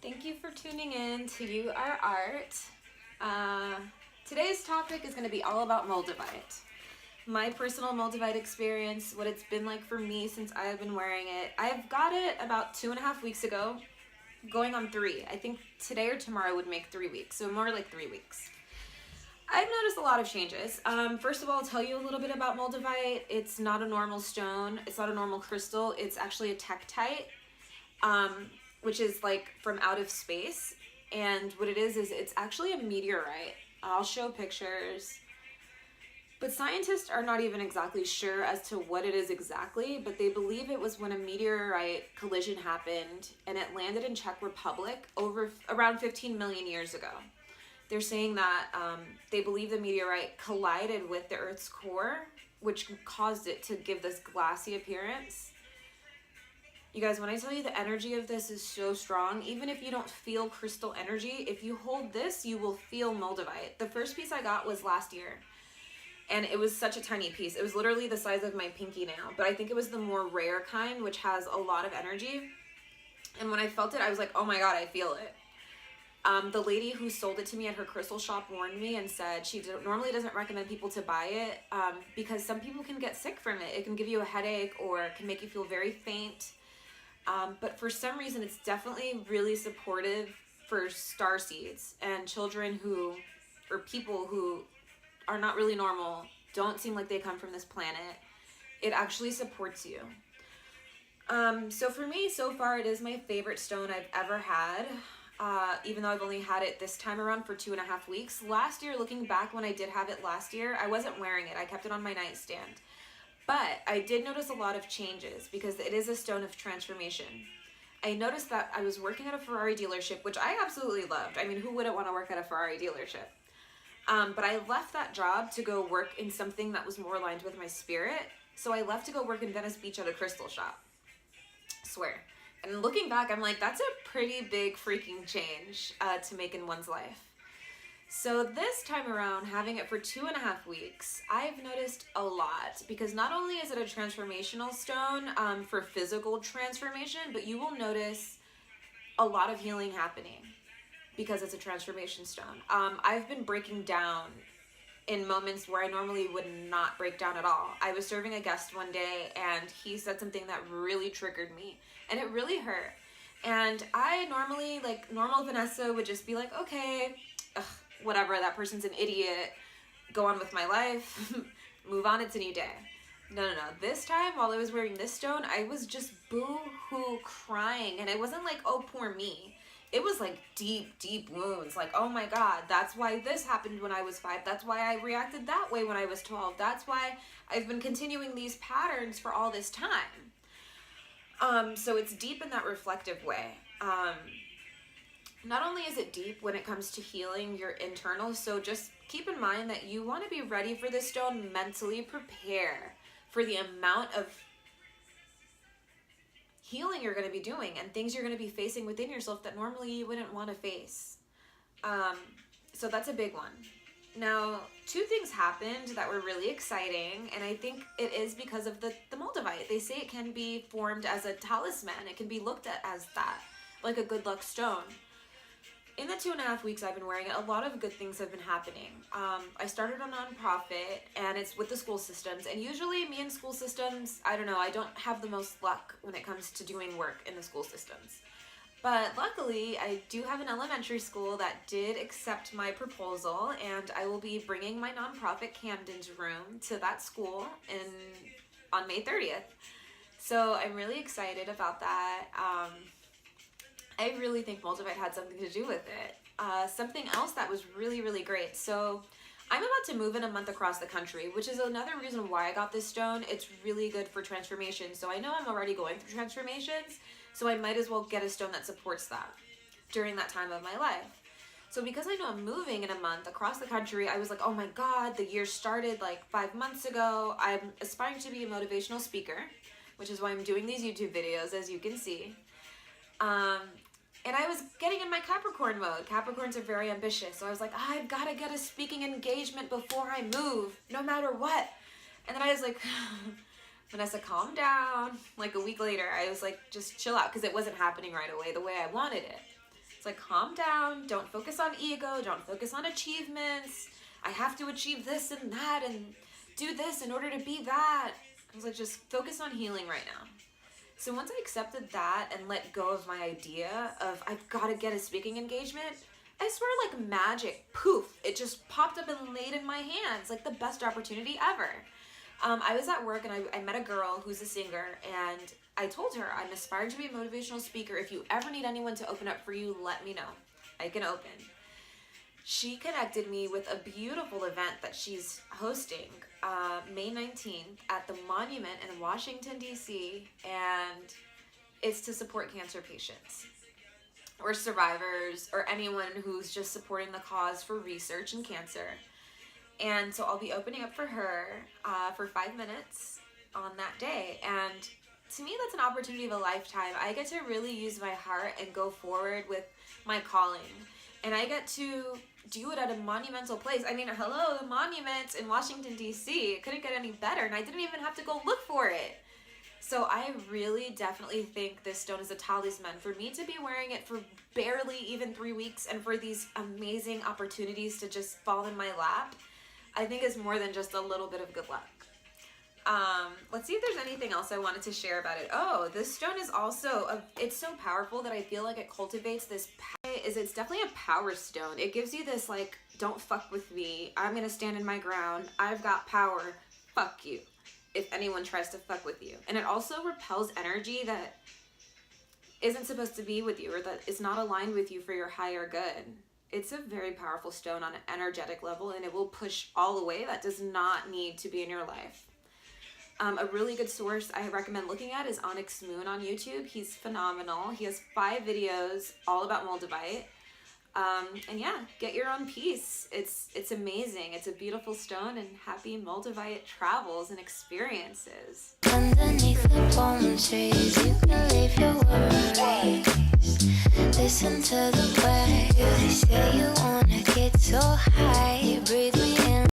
Thank you for tuning in to You Are Art. Today's topic is going to be all about Moldavite. My personal Moldavite experience, what it's been like for me since I've been wearing it. I've got it about 2.5 weeks ago, going on 3. I think today or tomorrow would make 3 weeks, so more like 3 weeks. I've noticed a lot of changes. First of all, I'll tell you a little bit about Moldavite. It's not a normal stone. It's not a normal crystal. It's actually a tektite, which is like from out of space. And what it is it's actually a meteorite. I'll show pictures. But scientists are not even exactly sure as to what it is exactly, but they believe it was when a meteorite collision happened and it landed in Czech Republic around 15 million years ago. They're saying that they believe the meteorite collided with the Earth's core, which caused it to give this glassy appearance. You guys, when I tell you the energy of this is so strong, even if you don't feel crystal energy, if you hold this, you will feel Moldavite. The first piece I got was last year, and it was such a tiny piece. It was literally the size of my pinky nail, but I think it was the more rare kind, which has a lot of energy. And when I felt it, I was like, oh my God, I feel it. The lady who sold it to me at her crystal shop warned me and said she normally doesn't recommend people to buy it because some people can get sick from it. It can give you a headache or can make you feel very faint. But for some reason, it's definitely really supportive for starseeds and children or people who are not really normal, don't seem like they come from this planet. It actually supports you. So for me, so far, it is my favorite stone I've ever had. Even though I've only had it this time around for 2.5 weeks. Last year, looking back when I did have it last year, I wasn't wearing it. I kept it on my nightstand. But I did notice a lot of changes because it is a stone of transformation. I noticed that I was working at a Ferrari dealership, which I absolutely loved. I mean, who wouldn't want to work at a Ferrari dealership? But I left that job to go work in something that was more aligned with my spirit. So I left to go work in Venice Beach at a crystal shop. I swear. And looking back, I'm like, that's a pretty big freaking change to make in one's life. So this time around, having it for 2.5 weeks, I've noticed a lot because not only is it a transformational stone for physical transformation, but you will notice a lot of healing happening because it's a transformation stone. I've been breaking down in moments where I normally would not break down at all. I was serving a guest one day and he said something that really triggered me and it really hurt. And I normally, like normal Vanessa, would just be like, okay, whatever, that person's an idiot, go on with my life, move on, it's a new day. No. This time, while I was wearing this stone, I was just boo-hoo crying. And it wasn't like, oh, poor me. It was like deep, deep wounds. Like, oh my God, that's why this happened when I was 5. That's why I reacted that way when I was 12. That's why I've been continuing these patterns for all this time. So it's deep in that reflective way. Not only is it deep when it comes to healing your internal, so just keep in mind that you want to be ready for this stone, mentally prepare for the amount of healing you're going to be doing and things you're going to be facing within yourself that normally you wouldn't want to face. So that's a big one. Now, 2 things happened that were really exciting, and I think it is because of the Moldavite. They say it can be formed as a talisman. It can be looked at as that, like a good luck stone. In the 2.5 weeks I've been wearing it, a lot of good things have been happening. I started a nonprofit, and it's with the school systems. And usually me and school systems, I don't know, I don't have the most luck when it comes to doing work in the school systems. But luckily, I do have an elementary school that did accept my proposal, and I will be bringing my nonprofit Camden's Room to that school on May 30th. So I'm really excited about that. I really think Moldavite had something to do with it. Something else that was really, really great. So I'm about to move in a month across the country, which is another reason why I got this stone. It's really good for transformation. So I know I'm already going through transformations, so I might as well get a stone that supports that during that time of my life. So because I know I'm moving in a month across the country, I was like, oh my God, the year started like 5 months ago. I'm aspiring to be a motivational speaker, which is why I'm doing these YouTube videos, as you can see. And I was getting in my Capricorn mode. Capricorns are very ambitious. So I was like, I've got to get a speaking engagement before I move, no matter what. And then I was like, Vanessa, calm down. Like a week later, I was like, just chill out, because it wasn't happening right away the way I wanted it. It's like, calm down, don't focus on ego, don't focus on achievements. I have to achieve this and that and do this in order to be that. I was like, just focus on healing right now. So once I accepted that and let go of my idea of I've got to get a speaking engagement, I swear like magic, poof, it just popped up and laid in my hands, like the best opportunity ever. I was at work and I met a girl who's a singer, and I told her I'm aspiring to be a motivational speaker. If you ever need anyone to open up for you, let me know. I can open. She connected me with a beautiful event that she's hosting May 19th at the Monument in Washington, D.C., and it's to support cancer patients or survivors or anyone who's just supporting the cause for research in cancer. And so I'll be opening up for her for 5 minutes on that day. And to me, that's an opportunity of a lifetime. I get to really use my heart and go forward with my calling. And I get to do it at a monumental place. I mean, hello, the Monument in Washington, D.C. It couldn't get any better, and I didn't even have to go look for it. So I really definitely think this stone is a talisman. For me to be wearing it for barely even 3 weeks and for these amazing opportunities to just fall in my lap, I think is more than just a little bit of good luck. Let's see if there's anything else I wanted to share about it. Oh, this stone is also, it's so powerful that I feel like it cultivates this power. It's definitely a power stone. It gives you this like, don't fuck with me. I'm gonna stand in my ground. I've got power. Fuck you if anyone tries to fuck with you. And it also repels energy that isn't supposed to be with you or that is not aligned with you for your higher good. It's a very powerful stone on an energetic level, and it will push all away that does not need to be in your life. A really good source I recommend looking at is Onyx Moon on YouTube. He's phenomenal. He has 5 videos all about Moldavite. And yeah, get your own piece. It's amazing. It's a beautiful stone, and happy Moldavite travels and experiences. Underneath the palm trees, you can leave your worries. Listen to the waves. They say you wanna get so high. Breathe me in.